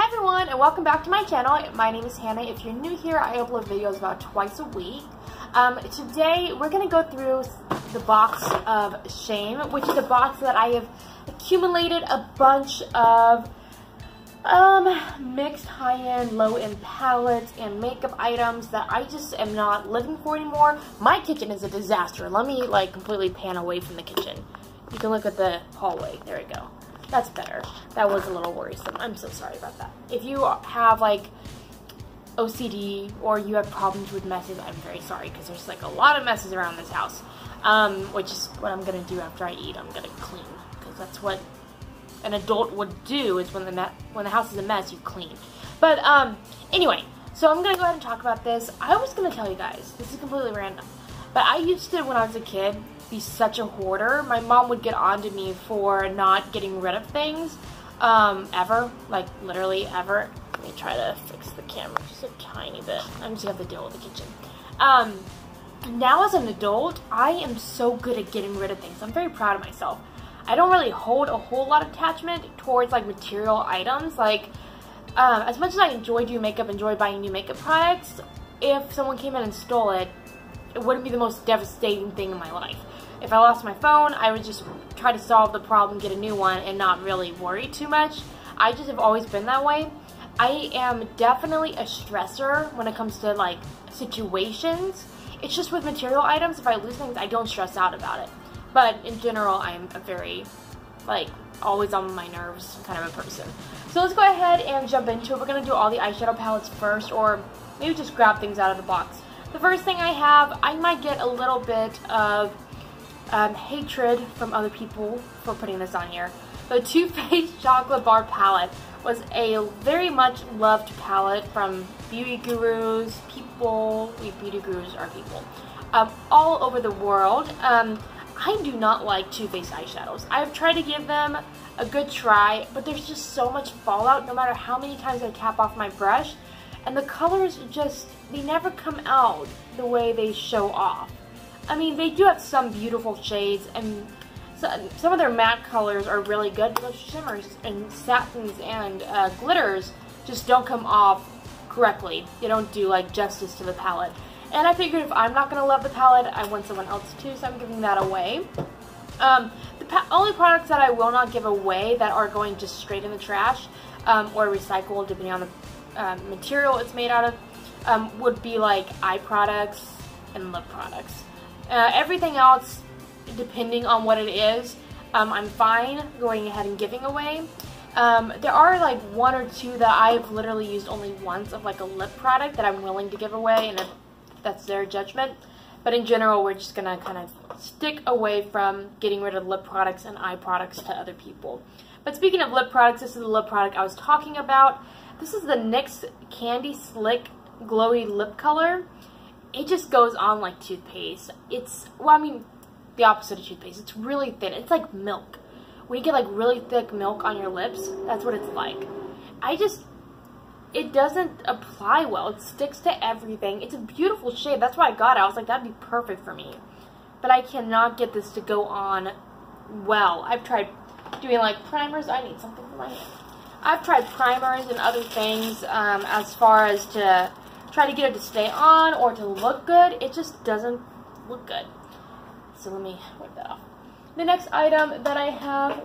Hi everyone, and welcome back to my channel. My name is Hannah. If you're new here, I upload videos about twice a week. Today we're going to go through the box of shame, which is a box that I have accumulated a bunch of mixed high-end, low-end palettes and makeup items that I just am not living for anymore. My kitchen is a disaster. Let me completely pan away from the kitchen. You can look at the hallway. There we go. That's better. That was a little worrisome. I'm so sorry about that. If you have OCD or you have problems with messes, I'm very sorry because there's a lot of messes around this house. Which is what I'm gonna do after I eat. I'm gonna clean because that's what an adult would do. Is when the house is a mess, you clean. But anyway, so I'm gonna go ahead and talk about this. I was gonna tell you guys. This is completely random, but I used to, when I was a kid, be such a hoarder. My mom would get on to me for not getting rid of things ever, literally ever. Let me try to fix the camera just a tiny bit. I'm just gonna have to deal with the kitchen. Now as an adult, I am so good at getting rid of things. I'm very proud of myself. I don't really hold a whole lot of attachment towards material items. As much as I enjoy doing makeup, enjoy buying new makeup products, if someone came in and stole it, it wouldn't be the most devastating thing in my life. If I lost my phone, I would just try to solve the problem, get a new one, and not really worry too much. I just have always been that way. I am definitely a stressor when it comes to situations. It's just with material items, if I lose things, I don't stress out about it. But in general, I'm a very, always on my nerves kind of a person. So let's go ahead and jump into it. We're going to do all the eyeshadow palettes first, or maybe just grab things out of the box. The first thing I have, I might get a little bit of hatred from other people for putting this on here. The Too Faced Chocolate Bar Palette was a very much loved palette from beauty gurus, beauty gurus are people, all over the world. I do not like Too Faced eyeshadows. I've tried to give them a good try, but there's just so much fallout no matter how many times I tap off my brush. And the colors just, they never come out the way they show off. I mean, they do have some beautiful shades, and some of their matte colors are really good, but those shimmers and satins and glitters just don't come off correctly. They don't do justice to the palette. And I figured if I'm not going to love the palette, I want someone else to, so I'm giving that away. The only products that I will not give away that are going just straight in the trash, or recycled depending on the material it's made out of, would be eye products and lip products. Everything else, depending on what it is, I'm fine going ahead and giving away. There are one or two that I've literally used only once of a lip product that I'm willing to give away, and if that's their judgment. But in general, we're just gonna kind of stick away from getting rid of lip products and eye products to other people. But speaking of lip products, this is the lip product I was talking about. This is the NYX Candy Slick Glowy Lip Color. It just goes on like toothpaste. It's, well, I mean, the opposite of toothpaste. It's really thin. It's like milk. When you get really thick milk on your lips, that's what it's like. It doesn't apply well. It sticks to everything. It's a beautiful shade. That's why I got it. I was like, that'd be perfect for me. But I cannot get this to go on well. I've tried doing primers. I need something for my hair. I've tried primers and other things as far as to try to get it to stay on or to look good. It just doesn't look good. So let me wipe that off. The next item that I have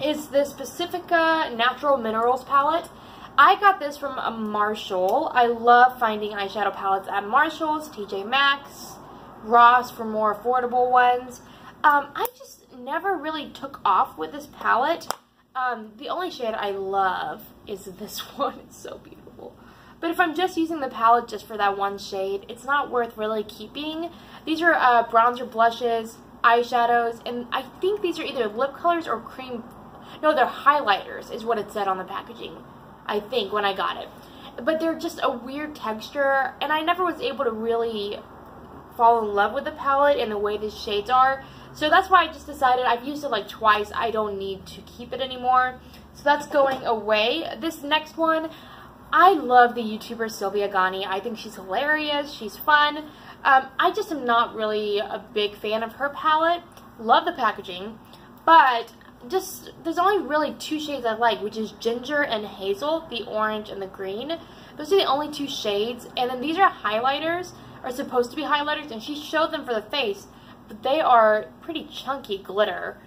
is this Pacifica Natural Minerals palette. I got this from a Marshall. I love finding eyeshadow palettes at Marshall's, TJ Maxx, Ross for more affordable ones. I just never really took off with this palette. The only shade I love is this one. It's so beautiful. But if I'm just using the palette just for that one shade, it's not worth really keeping. These are bronzer blushes, eyeshadows, and I think these are either lip colors or cream. No, they're highlighters is what it said on the packaging, I think, when I got it. But they're just a weird texture, and I never was able to really fall in love with the palette and the way these shades are. So that's why I just decided, I've used it twice, I don't need to keep it anymore. So that's going away. This next one, I love the YouTuber Sylvia Ghani. I think she's hilarious, she's fun. I just am not really a big fan of her palette. Love the packaging, but there's only really 2 shades I like, which is ginger and hazel, the orange and the green. Those are the only 2 shades. And then these are highlighters, are supposed to be highlighters, and she showed them for the face, but they are pretty chunky glitter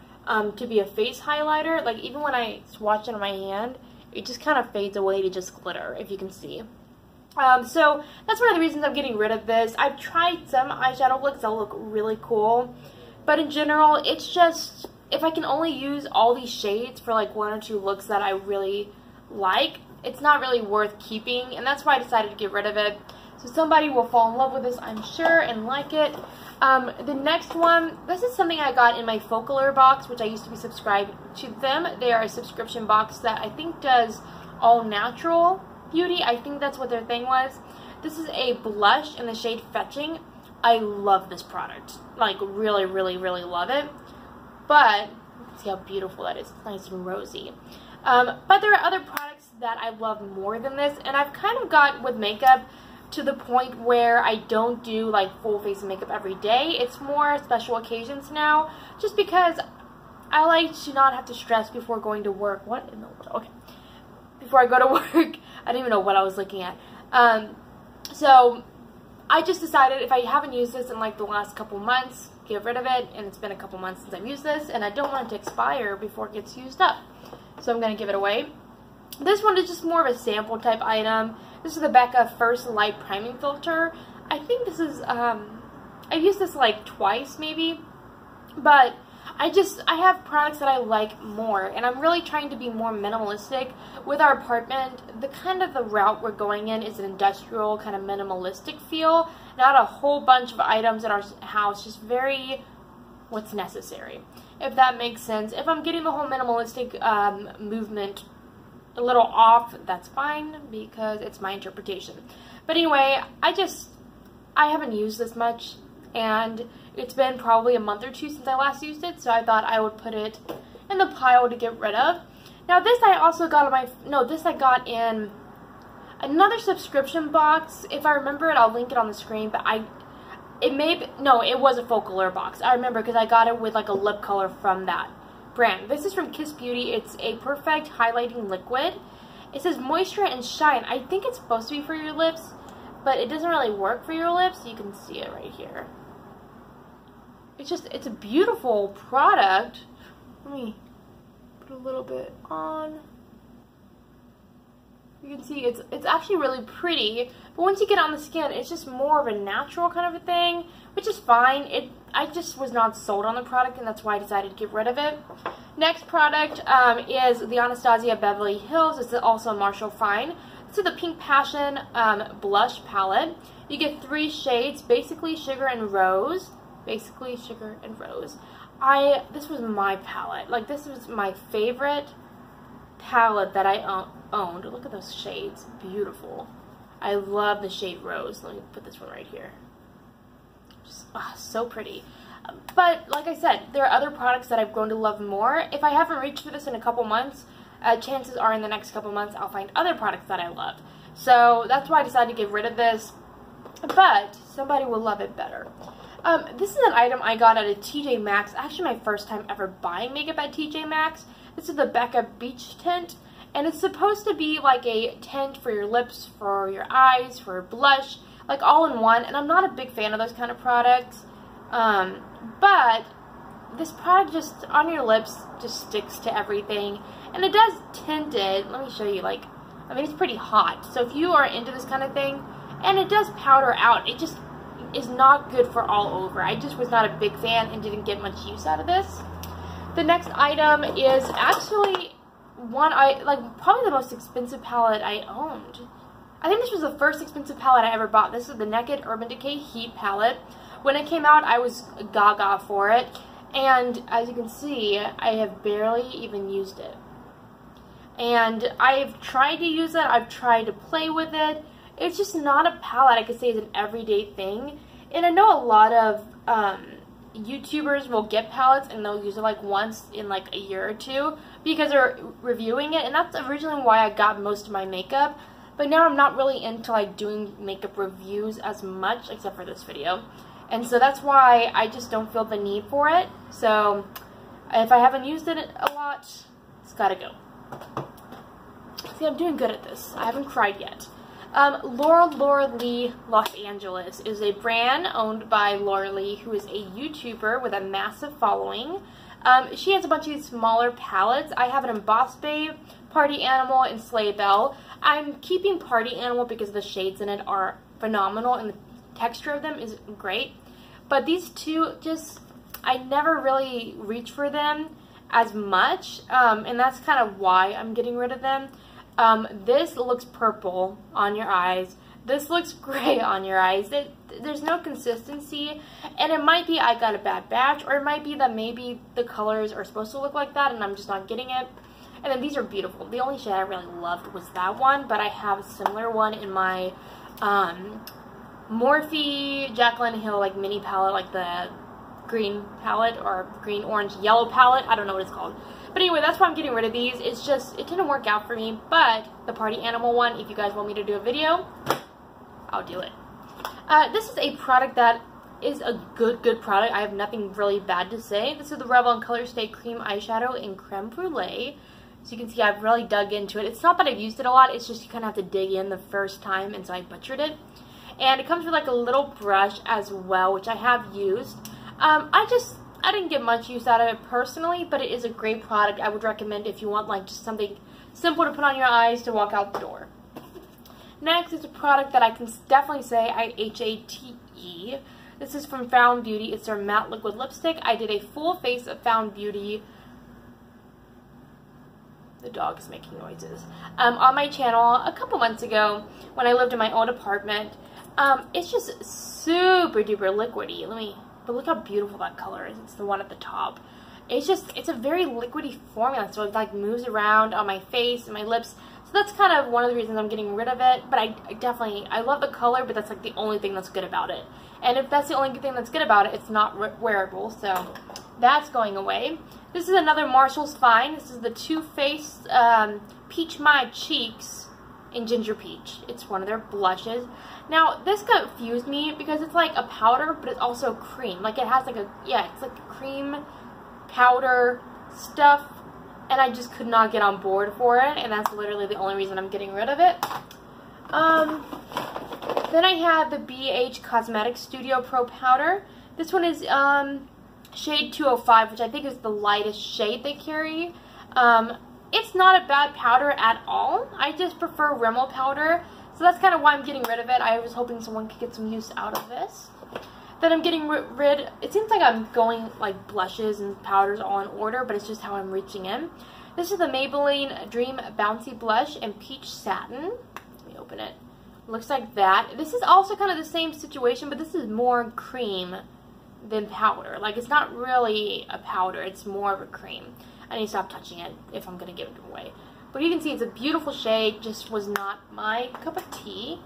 to be a face highlighter. Like, even when I swatch it on my hand, it just kind of fades away to just glitter, if you can see. So that's one of the reasons I'm getting rid of this. I've tried some eyeshadow looks that look really cool, but in general, it's just, if I can only use all these shades for like 1 or 2 looks that I really like, it's not really worth keeping, and that's why I decided to get rid of it. So somebody will fall in love with this, I'm sure, and like it. The next one, this is something I got in my Focaler box, which I used to be subscribed to them. They are a subscription box that I think does all natural beauty. I think that's what their thing was. This is a blush in the shade Fetching. I love this product. Like, really, really, really love it. But, see how beautiful that is. It's nice and rosy. But there are other products that I love more than this, and I've kind of got with makeup to the point where I don't do like full face makeup every day. It's more special occasions now, just because I like to not have to stress before going to work. What in the world? Okay. Before I go to work, I didn't even know what I was looking at. So I just decided if I haven't used this in like the last couple months, get rid of it, and it's been a couple months since I've used this, and I don't want it to expire before it gets used up. So I'm going to give it away. This one is just more of a sample type item. This is the Becca First Light Priming Filter. I think this is, I've used this like twice maybe, but I have products that I like more, and I'm really trying to be more minimalistic with our apartment. The route we're going in is an industrial kind of minimalistic feel, not a whole bunch of items in our house, just very what's necessary, if that makes sense. If I'm getting the whole minimalistic movement a little off, that's fine, because it's my interpretation. But anyway, I haven't used this much, and it's been probably a month or 2 since I last used it, so I thought I would put it in the pile to get rid of. Now this I also got on this I got in another subscription box. If I remember it, I'll link it on the screen, but it was a Focaler box. I remember because I got it with like a lip color from that brand. This is from Kiss Beauty. It's a perfect highlighting liquid. It says moisture and shine. I think it's supposed to be for your lips, but it doesn't really work for your lips. You can see it right here. It's a beautiful product. Let me put a little bit on. You can see it's actually really pretty, but once you get on the skin, it's just more of a natural kind of a thing, which is fine. I just was not sold on the product, and that's why I decided to get rid of it. Next product is the Anastasia Beverly Hills. It's also a Marshall Fine. This is the Pink Passion blush palette. You get 3 shades, Basically Sugar and Rose. Basically Sugar and Rose. This was my palette. Like, this was my favorite palette that I owned. Look at those shades. Beautiful. I love the shade Rose. Let me put this one right here. Just, so pretty. But like I said, there are other products that I've grown to love more. If I haven't reached for this in a couple months, chances are in the next couple months I'll find other products that I love. So that's why I decided to get rid of this. But somebody will love it better. This is an item I got at a TJ Maxx. Actually, my first time ever buying makeup at TJ Maxx. This is the Becca Beach Tint, and it's supposed to be like a tint for your lips, for your eyes, for blush, like all in one. And I'm not a big fan of those kind of products, but this product just on your lips just sticks to everything, and it does tint it. Let me show you. Like, I mean, it's pretty hot, so if you are into this kind of thing, and it does powder out, it just is not good for all over. I just was not a big fan and didn't get much use out of this. The next item is actually probably the most expensive palette I owned. I think this was the first expensive palette I ever bought. This is the Naked Urban Decay Heat palette. When it came out, I was gaga for it, and as you can see, I have barely even used it. And I've tried to use it, I've tried to play with it. It's just not a palette I could say is an everyday thing. And I know a lot of YouTubers will get palettes and they'll use it like once in like a year or 2 because they're reviewing it, and that's originally why I got most of my makeup. But now I'm not really into like doing makeup reviews as much, except for this video. And so that's why I just don't feel the need for it. So If I haven't used it a lot, it's gotta go. See, I'm doing good at this. I haven't cried yet. Laura Lee Los Angeles is a brand owned by Laura Lee, who is a YouTuber with a massive following. She has a bunch of these smaller palettes. I have an Embossed Babe, Party Animal, and Sleigh Bell. I'm keeping Party Animal because the shades in it are phenomenal and the texture of them is great. But these two, just, I never really reach for them as much, and that's kind of why I'm getting rid of them. This looks purple on your eyes. This looks gray on your eyes. There's no consistency, and it might be I got a bad batch, or it might be that maybe the colors are supposed to look like that and I'm just not getting it. And then these are beautiful. The only shade I really loved was that one, but I have a similar one in my Morphe Jaclyn Hill like mini palette, like the green palette or green, orange, yellow palette. I don't know what it's called. But anyway, that's why I'm getting rid of these. It's just, it didn't work out for me. But the Party Animal one, if you guys want me to do a video, I'll do it. This is a product that is a good product. I have nothing really bad to say. This is the Revlon Color Stay Cream Eyeshadow in Creme Brulee. So you can see I've really dug into it. It's not that I've used it a lot, it's just you kind of have to dig in the first time, and so I butchered it. And it comes with like a little brush as well, which I have used. I didn't get much use out of it personally, but it is a great product. I would recommend if you want like just something simple to put on your eyes to walk out the door. Next is a product that I can definitely say I H-A-T-E. This is from Found Beauty. It's their matte liquid lipstick. I did a full face of Found Beauty. The dog is making noises. On my channel a couple months ago when I lived in my old apartment. It's just super duper liquidy. But look how beautiful that color is. It's the one at the top. It's a very liquidy formula, so it like moves around on my face and my lips. So that's kind of one of the reasons I'm getting rid of it. But I love the color, but that's like the only thing that's good about it. And if that's the only thing that's good about it, it's not wearable. So that's going away. This is another Marshall's Find. This is the Too Faced Peach My Cheeks in Ginger Peach. It's one of their blushes. Now, this confused me because it's like a powder, but it's also cream. Like it has like it's like cream powder stuff, and I just could not get on board for it, and that's literally the only reason I'm getting rid of it. Then I have the BH Cosmetics Studio Pro Powder. This one is shade 205, which I think is the lightest shade they carry. It's not a bad powder at all. I just prefer Rimmel powder, so that's kind of why I'm getting rid of it. I was hoping someone could get some use out of this. Then I'm getting rid, it seems like I'm going like blushes and powders all in order, but it's just how I'm reaching in. This is the Maybelline Dream Bouncy Blush in Peach Satin. Let me open it. Looks like that. This is also kind of the same situation, but this is more cream than powder. Like, it's not really a powder, it's more of a cream. I need to stop touching it if I'm going to give it away. But you can see it's a beautiful shade, just was not my cup of tea.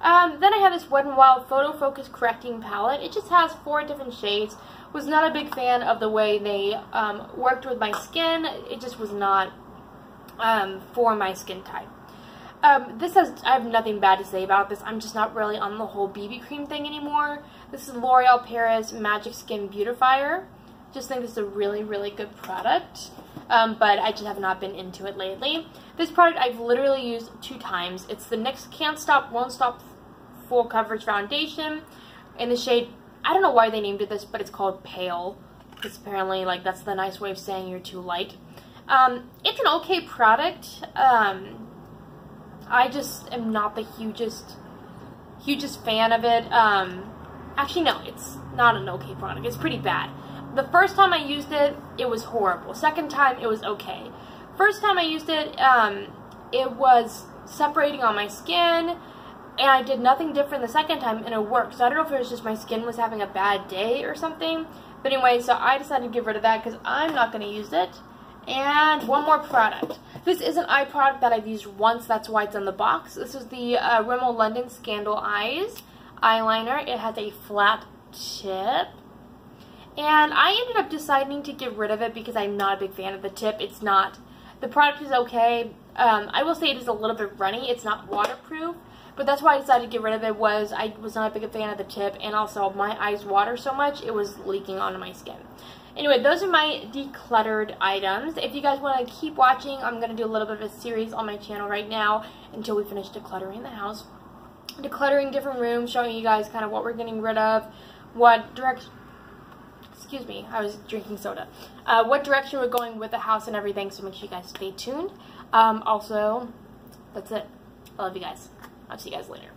Then I have this Wet n Wild Photo Focus Correcting Palette. It just has 4 different shades. Was not a big fan of the way they worked with my skin. It just was not for my skin type. I have nothing bad to say about this. I'm just not really on the whole BB cream thing anymore. This is L'Oreal Paris Magic Skin Beautifier. Just think this is a really, really good product. But I just have not been into it lately. This product I've literally used 2 times. It's the NYX Can't Stop, Won't Stop Full Coverage Foundation in the shade, I don't know why they named it this, but it's called Pale. Because apparently, like, that's the nice way of saying you're too light. It's an okay product. I just am not the hugest fan of it. Actually, no, it's not an okay product. It's pretty bad. The first time I used it, it was horrible. Second time, it was okay. First time I used it, it was separating on my skin, and I did nothing different the second time, and it worked. So I don't know if it was just my skin was having a bad day or something. But anyway, so I decided to get rid of that because I'm not going to use it. And one more product. This is an eye product that I've used once. That's why it's in the box. This is the Rimmel London Scandal Eyes eyeliner. It has a flat tip. And I ended up deciding to get rid of it because I'm not a big fan of the tip. It's not. The product is okay. I will say it is a little bit runny. It's not waterproof. But that's why I decided to get rid of it. I was not a big fan of the tip. And also my eyes water so much, it was leaking onto my skin. Anyway, those are my decluttered items. If you guys want to keep watching, I'm going to do a little bit of a series on my channel right now until we finish decluttering the house. Decluttering different rooms, showing you guys kind of what we're getting rid of, what direction, excuse me, I was drinking soda, what direction we're going with the house and everything, so make sure you guys stay tuned. Also, that's it. I love you guys. I'll see you guys later.